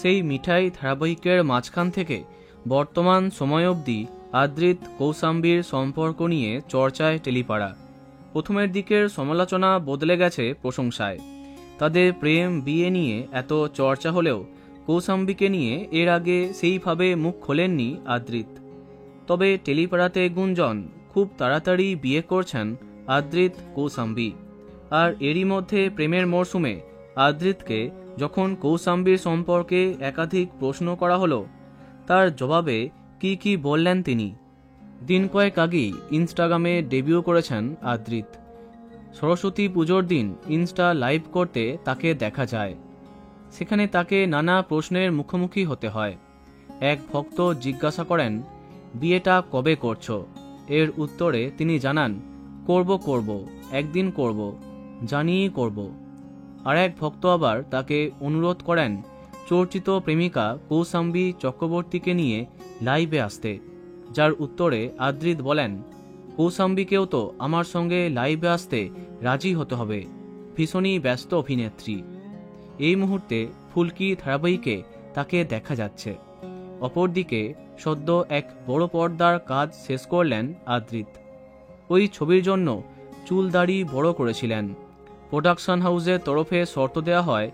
সেই মিঠাই ধারাবাহিকের মাঝখান থেকে বর্তমান সময় অবধি আদ্রিত কৌশাম্বীর সম্পর্ক নিয়ে চর্চায় টেলিপাড়া। প্রথমের দিকের সমালোচনা বদলে গেছে প্রশংসায়। তাদের প্রেম বিয়ে নিয়ে এত চর্চা হলেও কৌশাম্বীকে নিয়ে এর আগে সেইভাবে মুখ খোলেননি আদ্রিত। তবে টেলিপাড়াতে গুঞ্জন খুব তাড়াতাড়ি বিয়ে করছেন আদ্রিত কৌশাম্বী। আর এরই মধ্যে প্রেমের মরশুমে আদ্রিতকে যখন কৌশাম্বীর সম্পর্কে একাধিক প্রশ্ন করা হলো, তার জবাবে কি বললেন তিনি। দিন কয়েক আগেই ইনস্টাগ্রামে ডেবিউ করেছেন আদ্রিত। সরস্বতী পুজোর দিন ইনস্টা লাইভ করতে তাকে দেখা যায়। সেখানে তাকে নানা প্রশ্নের মুখোমুখি হতে হয়। এক ভক্ত জিজ্ঞাসা করেন, বিয়েটা কবে করছো? এর উত্তরে তিনি জানান, করব, একদিন করব, জানিয়েই করব। আর এক ভক্ত আবার তাকে অনুরোধ করেন চর্চিত প্রেমিকা কৌশাম্বী চক্রবর্তীকে নিয়ে লাইভে আসতে, যার উত্তরে আদ্রিত বলেন, কৌশাম্বীকেও তো আমার সঙ্গে লাইভে আসতে রাজি হতে হবে, ভীষণই ব্যস্ত অভিনেত্রী। এই মুহূর্তে ফুলকি ধারাবাহিকে তাকে দেখা যাচ্ছে। অপরদিকে সদ্য এক বড় পর্দার কাজ শেষ করলেন আদ্রিত। ওই ছবির জন্য চুল দাড়ি বড় করেছিলেন। প্রোডাকশন হাউসের তরফে শর্ত দেওয়া হয়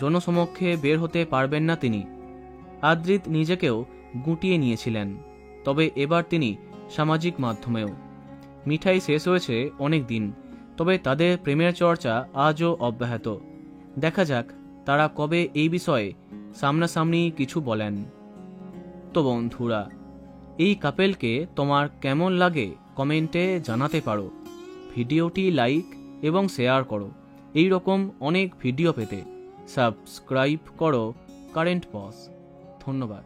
জনসমক্ষে বের হতে পারবেন না তিনি। আদ্রিত নিজেকেও গুটিয়ে নিয়েছিলেন, তবে এবার তিনি সামাজিক মাধ্যমেও। মিঠাই শেষ হয়েছে অনেক দিন, তবে তাদের প্রেমের চর্চা আজও অব্যাহত। দেখা যাক তারা কবে এই বিষয়ে সামনাসামনি কিছু বলেন। তো বন্ধুরা, এই কাপেলকে তোমার কেমন লাগে কমেন্টে জানাতে পারো। ভিডিওটি লাইক এবং শেয়ার করো। এই রকম অনেক ভিডিও পেতে সাবস্ক্রাইব করো কারেন্ট পজ। ধন্যবাদ।